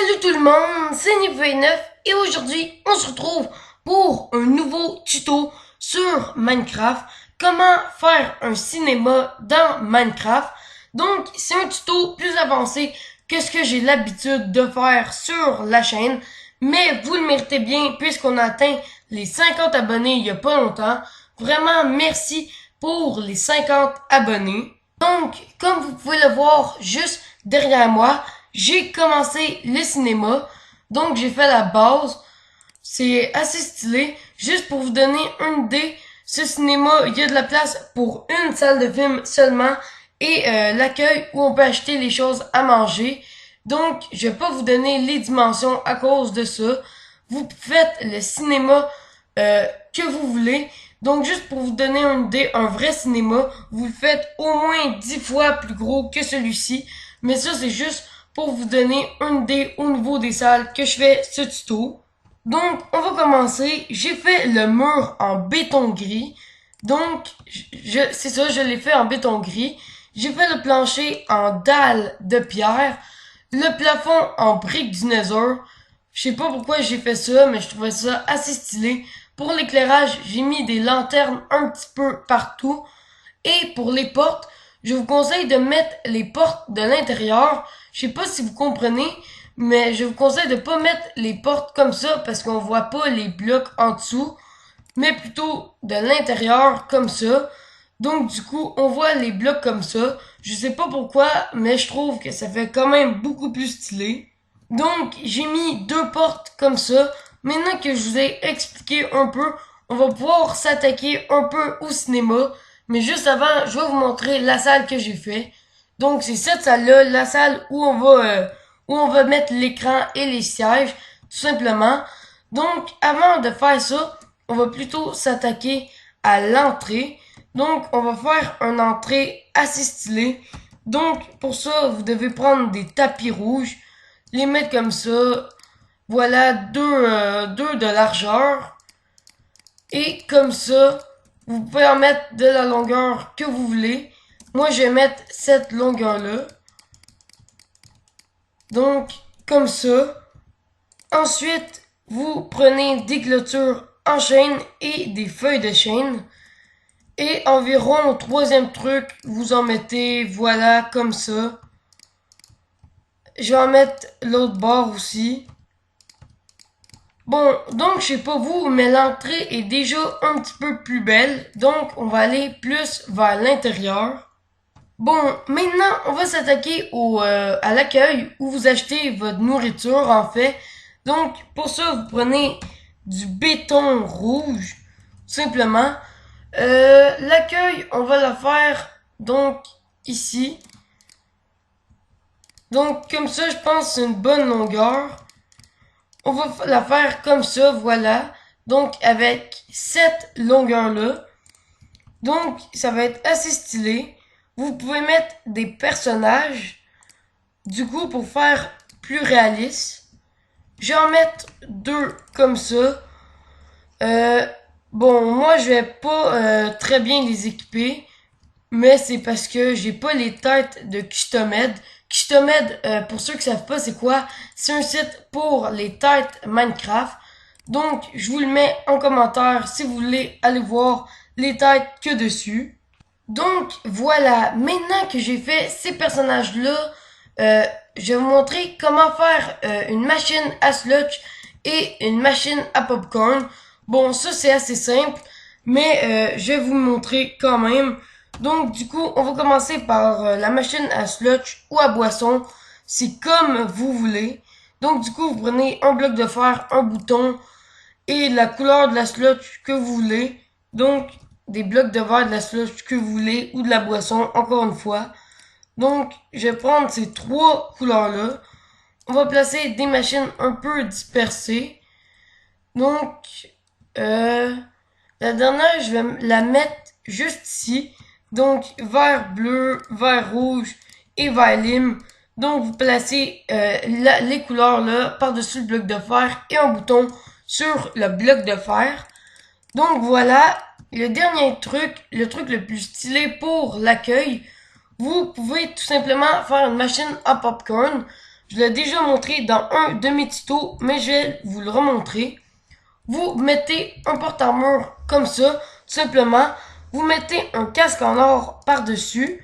Salut tout le monde, c'est Nick29 et aujourd'hui on se retrouve pour un nouveau tuto sur Minecraft. Comment faire un cinéma dans Minecraft. Donc c'est un tuto plus avancé que ce que j'ai l'habitude de faire sur la chaîne. Mais vous le méritez bien puisqu'on a atteint les 50 abonnés il y a pas longtemps. Vraiment merci pour les 50 abonnés. Donc comme vous pouvez le voir juste derrière moi, j'ai commencé le cinéma, donc j'ai fait la base. C'est assez stylé. Juste pour vous donner une idée, ce cinéma, il y a de la place pour une salle de film seulement et l'accueil où on peut acheter les choses à manger. Donc, je vais pas vous donner les dimensions à cause de ça. Vous faites le cinéma que vous voulez. Donc, juste pour vous donner une idée, un vrai cinéma, vous le faites au moins 10 fois plus gros que celui-ci. Mais ça, c'est juste pour vous donner une idée au niveau des salles que je fais ce tuto. Donc, on va commencer. J'ai fait le mur en béton gris. Donc, c'est ça, je l'ai fait en béton gris. J'ai fait le plancher en dalle de pierre. Le plafond en briques du Nether. Je sais pas pourquoi j'ai fait ça, mais je trouvais ça assez stylé. Pour l'éclairage, j'ai mis des lanternes un petit peu partout. Et pour les portes, je vous conseille de mettre les portes de l'intérieur. Je sais pas si vous comprenez, mais je vous conseille de pas mettre les portes comme ça parce qu'on voit pas les blocs en dessous, mais plutôt de l'intérieur comme ça. Donc du coup, on voit les blocs comme ça. Je sais pas pourquoi, mais je trouve que ça fait quand même beaucoup plus stylé. Donc j'ai mis deux portes comme ça. Maintenant que je vous ai expliqué un peu, on va pouvoir s'attaquer un peu au cinéma. Mais juste avant, je vais vous montrer la salle que j'ai fait. Donc c'est cette salle-là, la salle où on va mettre l'écran et les sièges, tout simplement. Donc avant de faire ça, on va plutôt s'attaquer à l'entrée. Donc on va faire une entrée assez stylée. Donc pour ça, vous devez prendre des tapis rouges, les mettre comme ça. Voilà, deux de largeur. Et comme ça, vous pouvez en mettre de la longueur que vous voulez. Moi, je vais mettre cette longueur-là. Donc, comme ça. Ensuite, vous prenez des clôtures en chaîne et des feuilles de chêne. Et environ au troisième truc, vous en mettez, voilà, comme ça. Je vais en mettre l'autre bord aussi. Bon, donc je sais pas vous, mais l'entrée est déjà un petit peu plus belle, donc on va aller plus vers l'intérieur. Bon, maintenant on va s'attaquer à l'accueil où vous achetez votre nourriture en fait. Donc pour ça vous prenez du béton rouge, tout simplement. L'accueil on va la faire donc ici. Donc comme ça je pense que c'est une bonne longueur. On va la faire comme ça, voilà. Donc, avec cette longueur-là. Donc, ça va être assez stylé. Vous pouvez mettre des personnages. Du coup, pour faire plus réaliste, je vais en mettre deux comme ça. Bon, moi, je vais pas très bien les équiper. Mais c'est parce que j'ai pas les têtes de Customed. Customed, pour ceux qui savent pas c'est quoi, c'est un site pour les têtes Minecraft. Donc, je vous le mets en commentaire si vous voulez aller voir les têtes que dessus. Donc, voilà, maintenant que j'ai fait ces personnages-là, je vais vous montrer comment faire une machine à sludge et une machine à popcorn. Bon, ça c'est assez simple, mais je vais vous montrer quand même. Donc, du coup, on va commencer par la machine à sludge ou à boisson. C'est comme vous voulez. Donc, du coup, vous prenez un bloc de fer, un bouton et la couleur de la sludge que vous voulez. Donc, des blocs de verre de la sludge que vous voulez ou de la boisson, encore une fois. Donc, je vais prendre ces trois couleurs-là. On va placer des machines un peu dispersées. Donc, la dernière, je vais la mettre juste ici. Donc, vert bleu, vert rouge et vert lime. Donc, vous placez les couleurs là par-dessus le bloc de fer et un bouton sur le bloc de fer. Donc, voilà. Le dernier truc, le truc le plus stylé pour l'accueil, vous pouvez tout simplement faire une machine à popcorn. Je l'ai déjà montré dans un de mes tutos, mais je vais vous le remontrer. Vous mettez un porte-armure comme ça, tout simplement. Vous mettez un casque en or par-dessus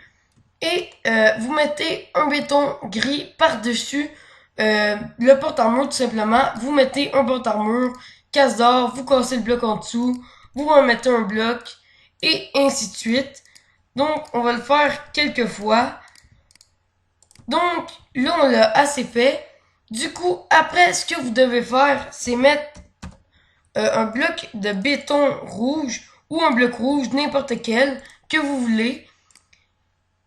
et vous mettez un béton gris par-dessus le porte-armure tout simplement. Vous mettez un porte-armure, casque d'or, vous cassez le bloc en dessous, vous remettez un bloc et ainsi de suite. Donc on va le faire quelques fois. Donc là on l'a assez fait. Du coup après ce que vous devez faire c'est mettre un bloc de béton rouge ou un bloc rouge, n'importe quel que vous voulez.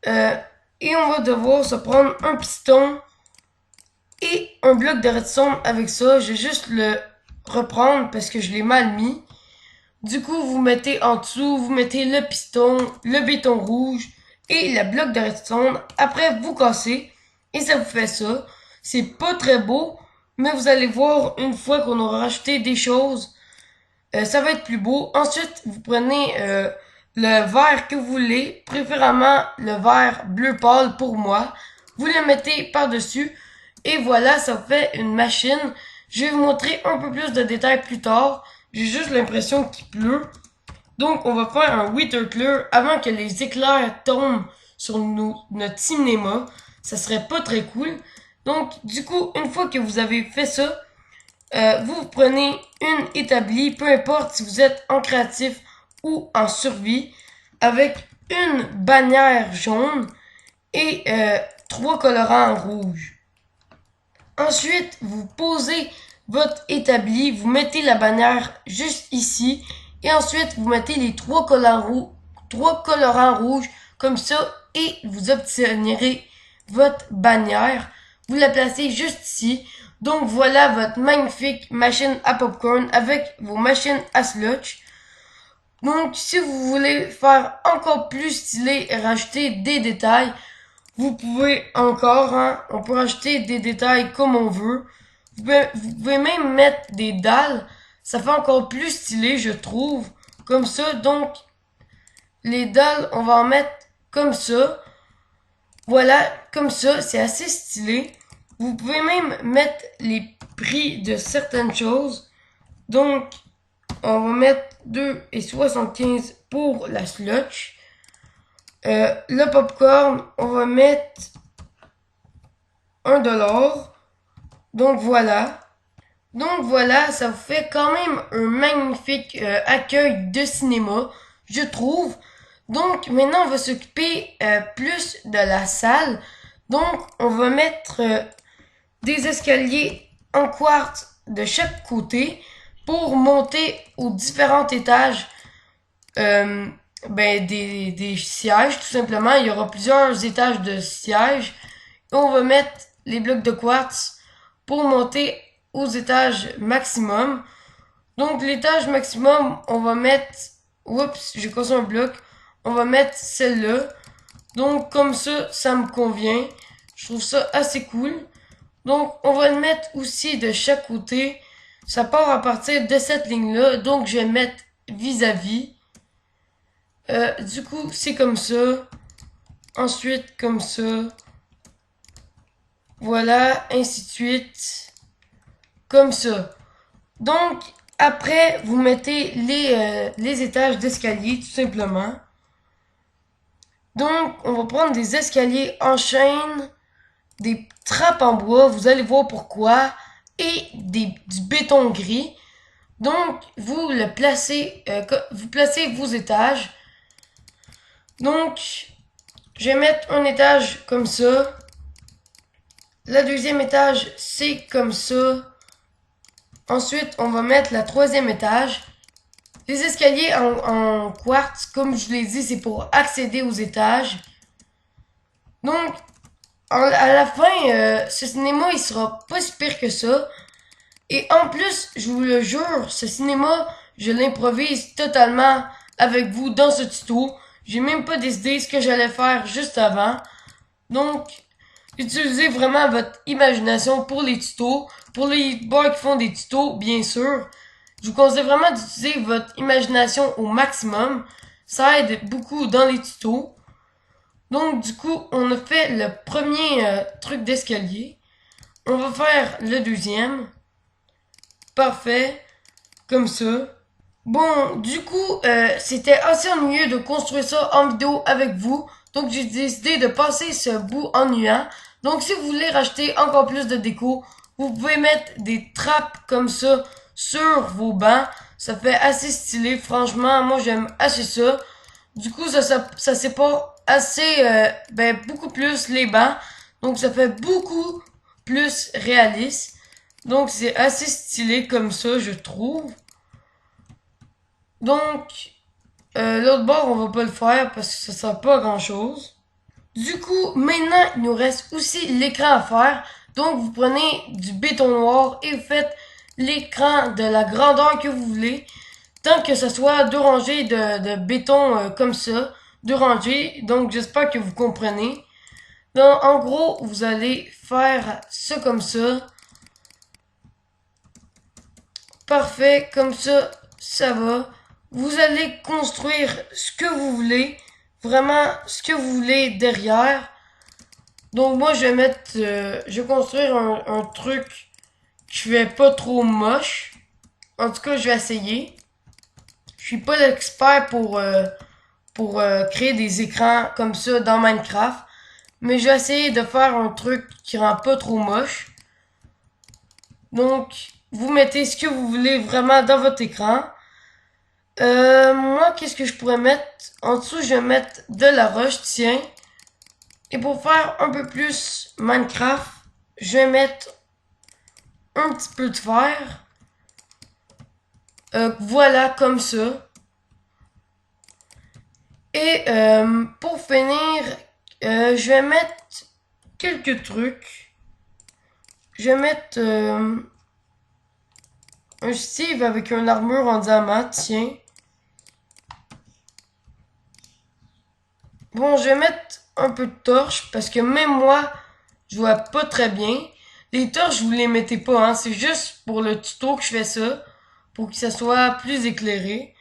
Et on va devoir se prendre un piston et un bloc de redstone avec ça. Je vais juste le reprendre parce que je l'ai mal mis. Du coup, vous mettez en dessous, vous mettez le piston, le béton rouge et le bloc de redstone. Après, vous cassez et ça vous fait ça. C'est pas très beau, mais vous allez voir une fois qu'on aura rajouté des choses, ça va être plus beau. Ensuite, vous prenez le vert que vous voulez, préférément le vert bleu pâle pour moi. Vous le mettez par-dessus et voilà, ça fait une machine. Je vais vous montrer un peu plus de détails plus tard. J'ai juste l'impression qu'il pleut. Donc, on va faire un wither clear avant que les éclairs tombent sur notre cinéma. Ça serait pas très cool. Donc, du coup, une fois que vous avez fait ça, vous prenez une établie, peu importe si vous êtes en créatif ou en survie, avec une bannière jaune et 3 colorants rouges. Ensuite, vous posez votre établi, vous mettez la bannière juste ici et ensuite vous mettez les 3 colorants rouges comme ça et vous obtiendrez votre bannière. Vous la placez juste ici. Donc voilà votre magnifique machine à popcorn avec vos machines à sludge. Donc si vous voulez faire encore plus stylé et rajouter des détails, vous pouvez encore, on peut rajouter des détails comme on veut. Vous pouvez même mettre des dalles, ça fait encore plus stylé je trouve, comme ça. Donc les dalles on va en mettre comme ça. Voilà, comme ça, c'est assez stylé. Vous pouvez même mettre les prix de certaines choses. Donc, on va mettre 2,75 pour la sludge. Le popcorn, on va mettre 1$. Donc voilà. Donc voilà, ça vous fait quand même un magnifique accueil de cinéma, je trouve. Donc maintenant on va s'occuper plus de la salle. Donc on va mettre des escaliers en quartz de chaque côté pour monter aux différents étages des sièges tout simplement. Il y aura plusieurs étages de sièges. Et on va mettre les blocs de quartz pour monter aux étages maximum. Donc l'étage maximum, on va mettre... Oups, j'ai cassé un bloc. On va mettre celle-là. Donc comme ça me convient. Je trouve ça assez cool. Donc on va le mettre aussi de chaque côté. Ça part à partir de cette ligne-là. Donc je vais mettre vis-à-vis. Du coup, c'est comme ça. Ensuite, comme ça. Voilà, ainsi de suite. Comme ça. Donc, après, vous mettez les étages d'escalier, tout simplement. Donc, on va prendre des escaliers en chaîne, des trappes en bois, vous allez voir pourquoi, et du béton gris. Donc, vous placez vos étages. Donc, je vais mettre un étage comme ça. Le deuxième étage, c'est comme ça. Ensuite, on va mettre la troisième étage. Les escaliers en quartz, comme je l'ai dit, c'est pour accéder aux étages. Donc, à la fin, ce cinéma, il sera pas si pire que ça. Et en plus, je vous le jure, ce cinéma, je l'improvise totalement avec vous dans ce tuto. J'ai même pas décidé ce que j'allais faire juste avant. Donc, utilisez vraiment votre imagination pour les tutos. Pour les boys qui font des tutos, bien sûr. Je vous conseille vraiment d'utiliser votre imagination au maximum. Ça aide beaucoup dans les tutos. Donc, du coup, on a fait le premier truc d'escalier. On va faire le deuxième. Parfait. Comme ça. Bon, du coup, c'était assez ennuyeux de construire ça en vidéo avec vous. Donc, j'ai décidé de passer ce bout ennuyant. Donc, si vous voulez racheter encore plus de déco, vous pouvez mettre des trappes comme ça sur vos bancs. Ça fait assez stylé. Franchement, moi, j'aime assez ça. Du coup, ça sépare assez, beaucoup plus les bancs. Donc, ça fait beaucoup plus réaliste. Donc, c'est assez stylé comme ça, je trouve. Donc, l'autre bord, on va pas le faire parce que ça sert pas à grand chose. Du coup, maintenant, il nous reste aussi l'écran à faire. Donc, vous prenez du béton noir et vous faites l'écran de la grandeur que vous voulez. Tant que ça soit deux rangées de béton comme ça. Deux rangées. Donc, j'espère que vous comprenez. Donc, en gros, vous allez faire ça comme ça. Parfait, comme ça va. Vous allez construire ce que vous voulez, vraiment ce que vous voulez derrière. Donc moi je vais mettre, je vais construire un truc qui fait pas trop moche. En tout cas je vais essayer. Je suis pas l'expert pour créer des écrans comme ça dans Minecraft, mais je vais essayer de faire un truc qui rend pas trop moche. Donc vous mettez ce que vous voulez vraiment dans votre écran. Moi, qu'est-ce que je pourrais mettre? En dessous, je vais mettre de la roche, tiens. Et pour faire un peu plus Minecraft, je vais mettre un petit peu de fer. Voilà, comme ça. Et pour finir, je vais mettre quelques trucs. Je vais mettre un Steve avec une armure en diamant, tiens. Bon, je vais mettre un peu de torche parce que même moi, je vois pas très bien. Les torches, vous les mettez pas, hein. C'est juste pour le tuto que je fais ça. Pour que ça soit plus éclairé.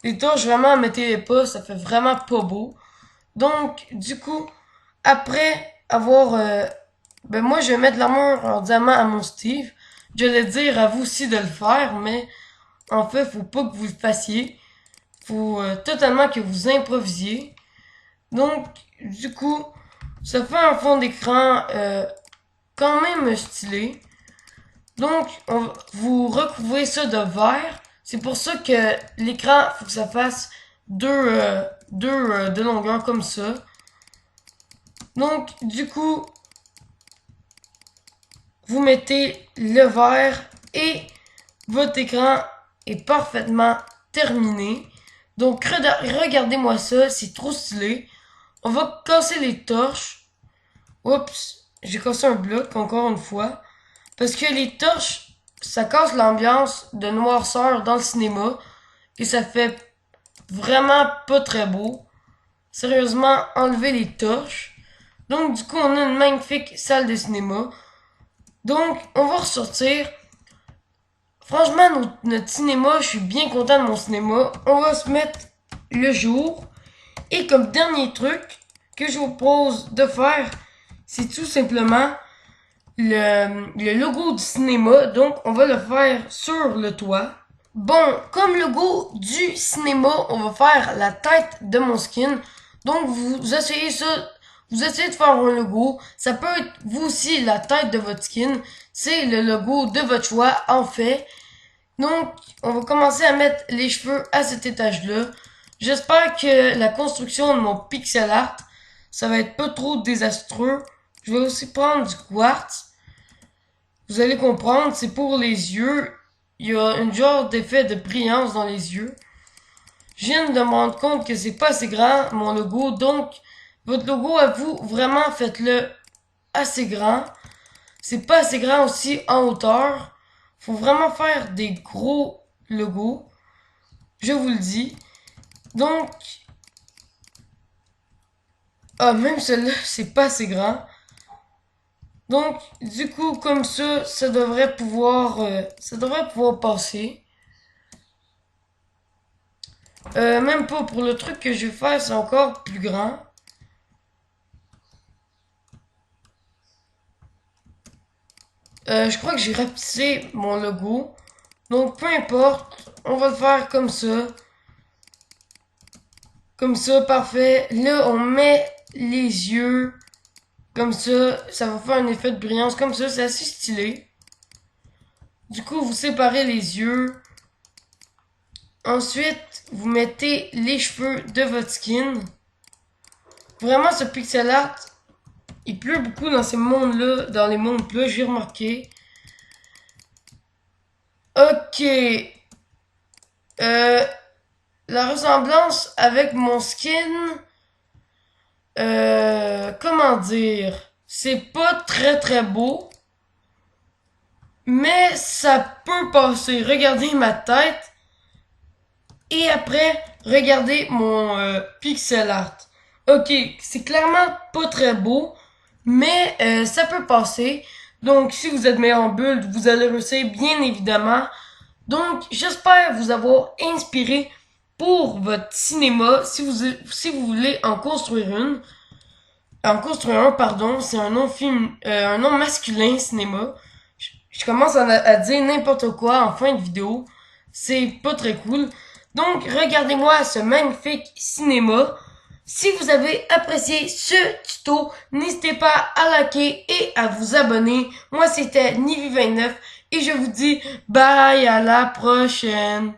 Les torches, vraiment, mettez-les pas. Ça fait vraiment pas beau. Donc, du coup, après avoir... moi, je vais mettre l'armure en diamant à mon Steve. Je vais dire à vous aussi de le faire, mais en fait, faut pas que vous le fassiez. Faut totalement que vous improvisiez. Donc, du coup, ça fait un fond d'écran quand même stylé. Donc, vous recouvrez ça de vert. C'est pour ça que l'écran, faut que ça fasse deux de longueur comme ça. Donc, du coup, vous mettez le vert et votre écran est parfaitement terminé. Donc, regardez-moi ça, c'est trop stylé. On va casser les torches. Oups, j'ai cassé un bloc encore une fois. Parce que les torches, ça casse l'ambiance de noirceur dans le cinéma. Et ça fait vraiment pas très beau. Sérieusement, enlever les torches. Donc du coup, on a une magnifique salle de cinéma. Donc, on va ressortir. Franchement, notre cinéma, je suis bien content de mon cinéma. On va se mettre le jour. Et comme dernier truc que je vous propose de faire, c'est tout simplement le logo du cinéma. Donc, on va le faire sur le toit. Bon, comme logo du cinéma, on va faire la tête de mon skin. Donc, vous essayez ça, vous essayez de faire un logo. Ça peut être vous aussi la tête de votre skin. C'est le logo de votre choix, en fait. Donc, on va commencer à mettre les cheveux à cet étage-là. J'espère que la construction de mon pixel art, ça va être pas trop désastreux. Je vais aussi prendre du quartz. Vous allez comprendre, c'est pour les yeux. Il y a un genre d'effet de brillance dans les yeux. Je viens de me rendre compte que c'est pas assez grand, mon logo. Donc, votre logo à vous, vraiment faites-le assez grand. C'est pas assez grand aussi en hauteur. Faut vraiment faire des gros logos. Je vous le dis. Donc, même celui-là, c'est pas assez grand. Donc, du coup, comme ça devrait pouvoir passer. Même pas pour le truc que je vais faire, c'est encore plus grand. Je crois que j'ai rapetissé mon logo. Donc, peu importe. On va le faire comme ça. Comme ça, parfait. Là, on met les yeux. Comme ça va faire un effet de brillance. Comme ça, c'est assez stylé. Du coup, vous séparez les yeux. Ensuite, vous mettez les cheveux de votre skin. Vraiment, ce pixel art, il pleut beaucoup dans ces mondes-là, dans les mondes-là, j'ai remarqué. Ok. La ressemblance avec mon skin, comment dire, c'est pas très très beau, mais ça peut passer. Regardez ma tête et après, regardez mon pixel art. Ok, c'est clairement pas très beau, mais ça peut passer. Donc, si vous êtes meilleur en build, vous allez réussir bien évidemment. Donc, j'espère vous avoir inspiré pour votre cinéma. Si vous voulez en construire un, pardon, c'est un nom masculin, cinéma. Je commence à dire n'importe quoi en fin de vidéo. C'est pas très cool. Donc, regardez-moi ce magnifique cinéma. Si vous avez apprécié ce tuto, n'hésitez pas à liker et à vous abonner. Moi, c'était Nivi29 et je vous dis bye, à la prochaine.